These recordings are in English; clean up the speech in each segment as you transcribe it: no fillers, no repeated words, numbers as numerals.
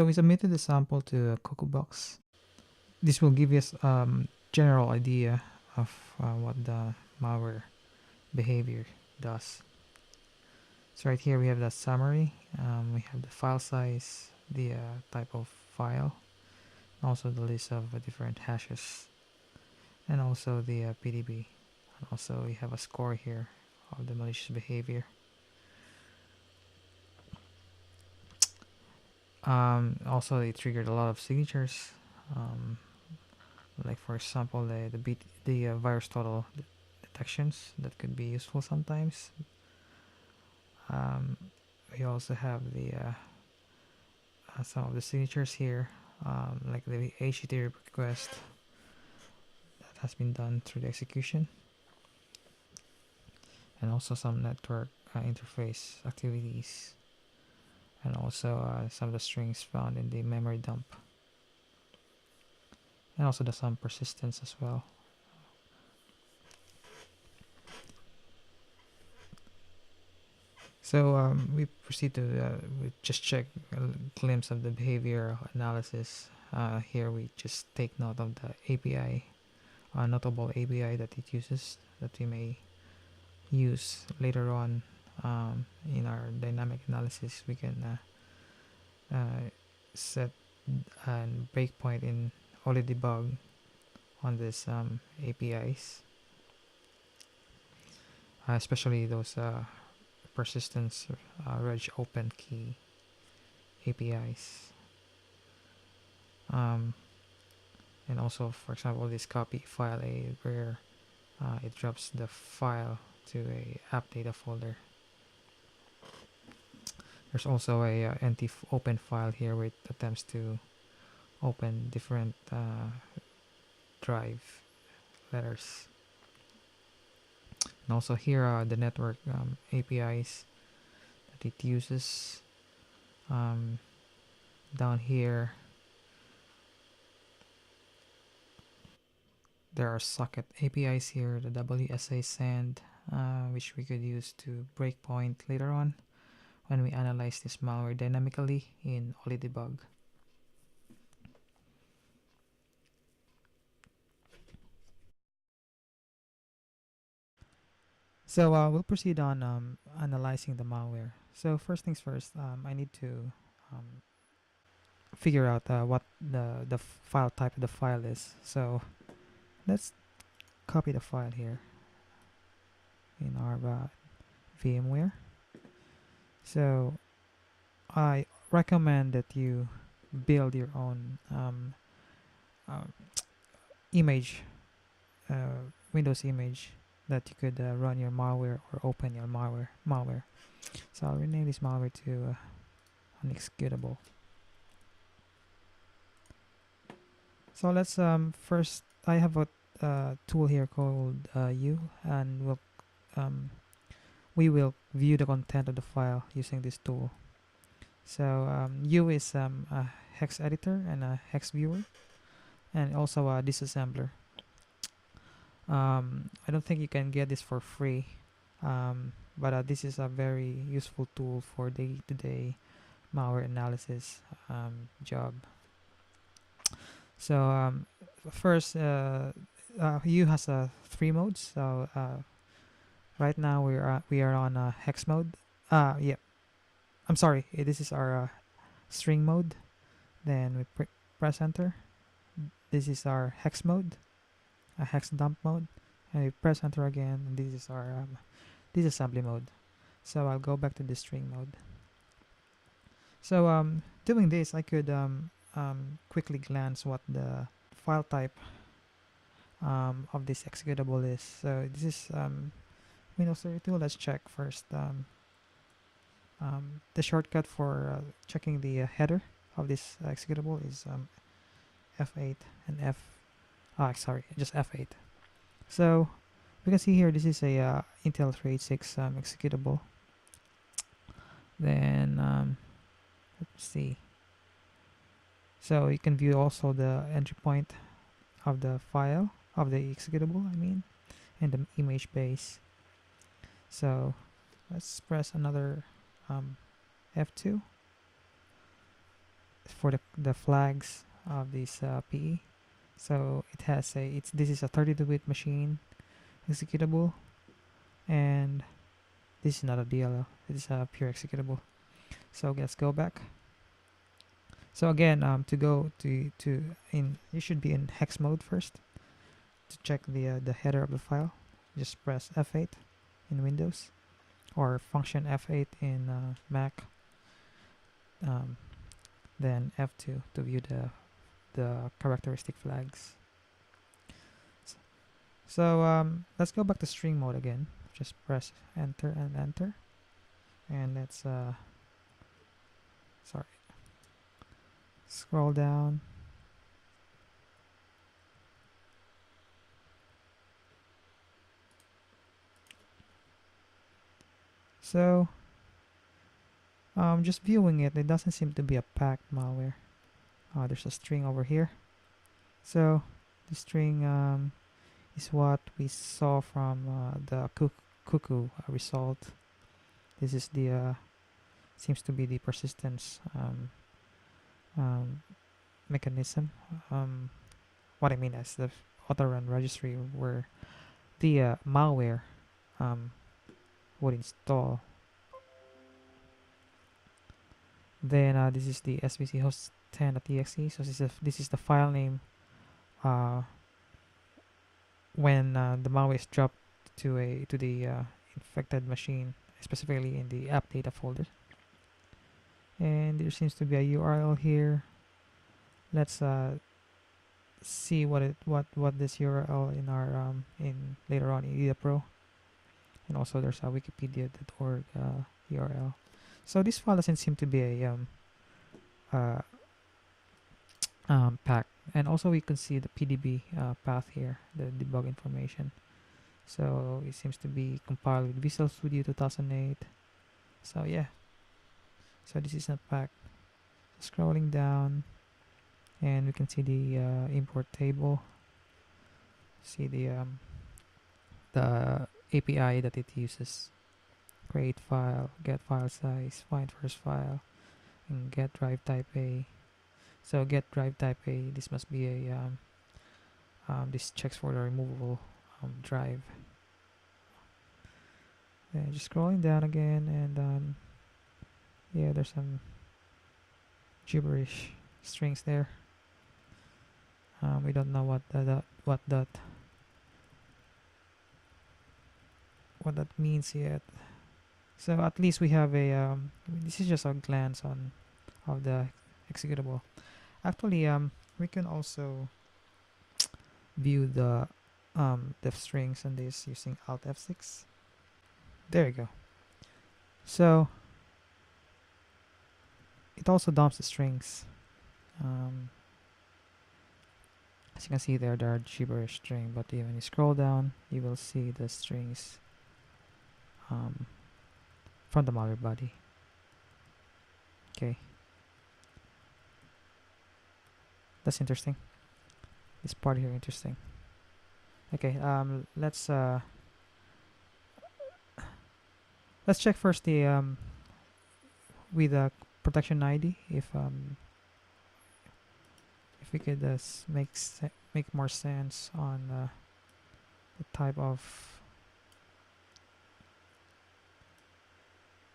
So we submitted the sample to CocoaBox. This will give us general idea of what the malware behavior does. So right here we have the summary, we have the file size, the type of file, also the list of different hashes, and also the PDB. And also we have a score here of the malicious behavior. Also it triggered a lot of signatures, like for example the virus total detections that could be useful sometimes. We also have the some of the signatures here, like the HTTP request that has been done through the execution, and also some network interface activities, and also some of the strings found in the memory dump, and also the some persistence as well. So we proceed to we just check a glimpse of the behavior analysis. Here we just take note of the API, notable API that it uses that we may use later on in our dynamic analysis. We can set a breakpoint in only debug on this APIs, especially those persistence reg open key APIs. And also, for example, this copy file A where it drops the file to a app data folder. There's also a NT open file here where it attempts to open different drive letters. And also here are the network APIs that it uses. Down here there are socket APIs here, the WSA send, which we could use to breakpoint later on when we analyze this malware dynamically in OliDebug. So we'll proceed on analyzing the malware. So first things first, I need to figure out what the file type of the file is. So let's copy the file here in our VMware. So I recommend that you build your own image, Windows image that you could run your malware or open your malware. So I'll rename this malware to unexecutable. So let's first, I have a tool here called U, and we will view the content of the file using this tool. So U is a hex editor and a hex viewer, and also a disassembler. I don't think you can get this for free, but this is a very useful tool for day-to-day malware analysis job. So first, U has 3 modes. So right now we are on hex mode. Yeah, I'm sorry. This is our string mode. Then we press enter. This is our hex mode, a hex dump mode, and we press enter again. And this is our disassembly mode. So I'll go back to the string mode. So doing this, I could quickly glance what the file type of this executable is. So this is Windows 32. Let's check first. The shortcut for checking the header of this executable is F8 and sorry, just F8. So we can see here this is a Intel 386 executable. Then let's see. So you can view also the entry point of the file of the executable, I mean, and the image base. So let's press another F2. for the flags of this PE. So it has a it's this is a 32-bit machine executable, and this is not a DLL. It is a pure executable. So let's go back. So again, to go to in you should be in hex mode first to check the header of the file. Just press F8 in Windows or function F8 in Mac. Um, then F2 to view the characteristic flags. So let's go back to string mode again. Just press enter and enter, and let's sorry, scroll down. So just viewing it, it doesn't seem to be a packed malware. There's a string over here. So the string is what we saw from the cuckoo result. This is the seems to be the persistence um, mechanism. What I mean is the auto run registry where the malware um, would install. Then this is the svc host 10.exe. So this is the file name uh, when the malware is dropped to the infected machine, specifically in the app data folder. And there seems to be a URL here. Let's see what this URL in our in later on in EDAPRO, and also there's a wikipedia.org URL. So this file doesn't seem to be a uh, pack, and also we can see the PDB path here, the debug information. So it seems to be compiled with Visual Studio 2008. So yeah, so this is not packed. Scrolling down, and we can see the import table. See the API that it uses: create file, get file size, find first file, and get drive type A. So get drive type A. This must be a this checks for the removable drive. And just scrolling down again, and yeah, there's some gibberish strings there. We don't know what that means yet. So at least we have a this is just a glance on of the executable. Actually, we can also view the strings on this using Alt F6. There you go. So it also dumps the strings. As you can see there are gibberish string, but when you scroll down, you will see the strings from the malware body. Okay, that's interesting. This part here interesting. Okay, let's check first the with the protection ID if we could make more sense on the type of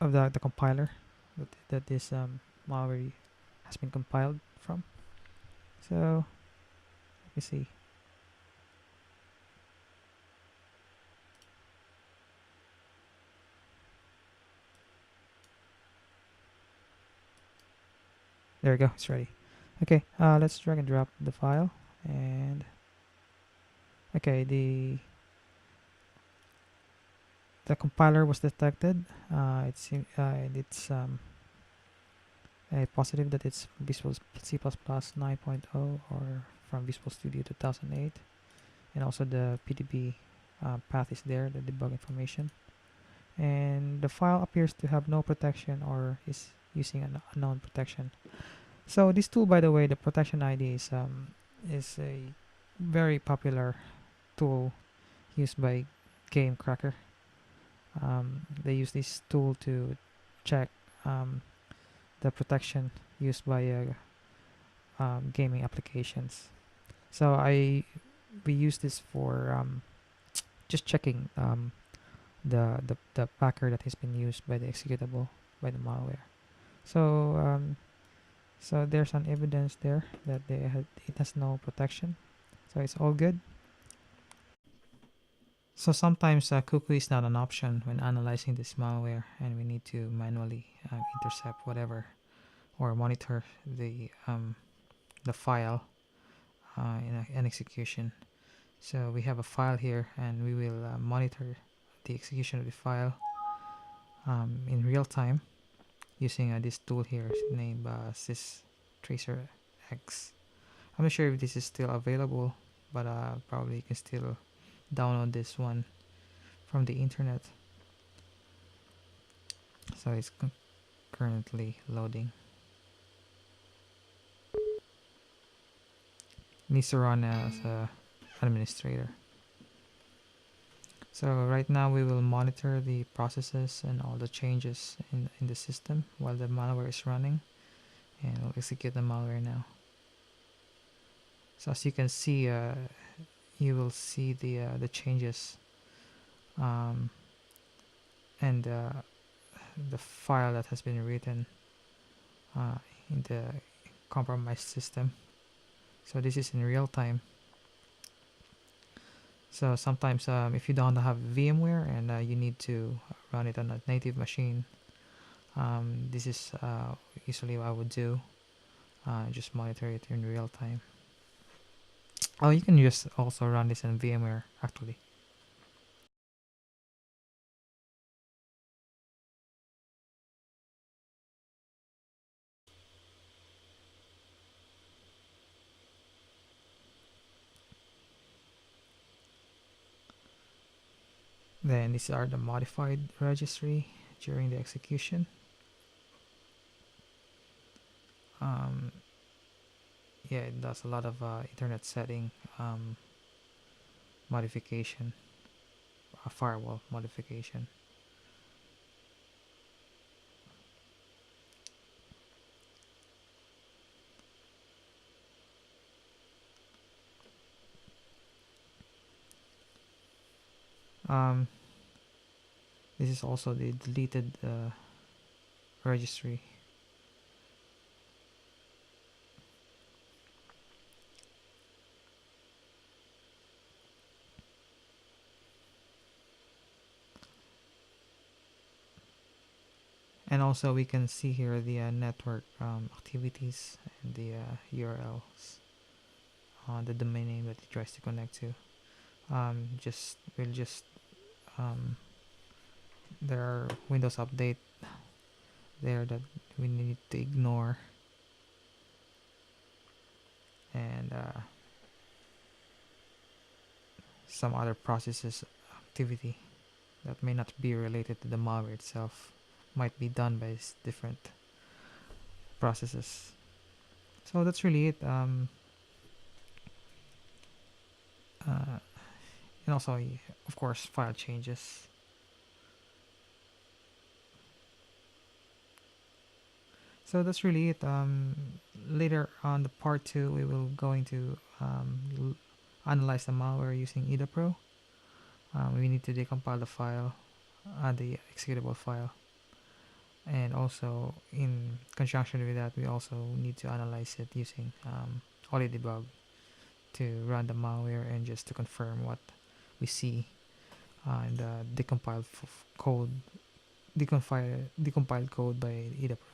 the compiler that this malware has been compiled from. So let me see. There we go, it's ready. Okay, let's drag and drop the file, and okay, the compiler was detected. It's a positive that it's Visual C++ 9.0 or from Visual Studio 2008, and also the PDB path is there, the debug information, and the file appears to have no protection or is using an unknown protection. So this tool, by the way, the protection ID is a very popular tool used by Game Cracker. They use this tool to check the protection used by gaming applications. So I we use this for just checking the packer that has been used by the executable by the malware. So so there's an evidence there that it has no protection. So it's all good. So sometimes cookie is not an option when analyzing this malware, and we need to manually intercept whatever or monitor the file in an execution. So we have a file here, and we will monitor the execution of the file in real time using this tool here named systracer X. I'm not sure if this is still available, but probably you can still download this one from the internet. So it's currently loading. Needs to run as a administrator. So right now we will monitor the processes and all the changes in the system while the malware is running, and we'll execute the malware now. So as you can see, you will see the changes um, and the file that has been written in the compromised system. So this is in real time. So sometimes if you don't have VMware and you need to run it on a native machine, this is usually what I would do. Just monitor it in real time. Oh, you can just also run this in VMware actually. Then these are the modified registry during the execution. Um, yeah, it does a lot of internet setting modification, firewall modification. Um, this is also the deleted registry. And also we can see here the network activities and the URLs, the domain name that it tries to connect to. We'll just there are Windows update there that we need to ignore, and some other processes activity that may not be related to the malware itself might be done by different processes. So that's really it. Uh, and also, of course, file changes. So that's really it. Later on the part 2, we will going to analyze the malware using EDAPRO. We need to decompile the file, the executable file, and also in conjunction with that, we also need to analyze it using debug to run the malware and just to confirm what we see in the decompiled code, decompiled code by EDAPRO.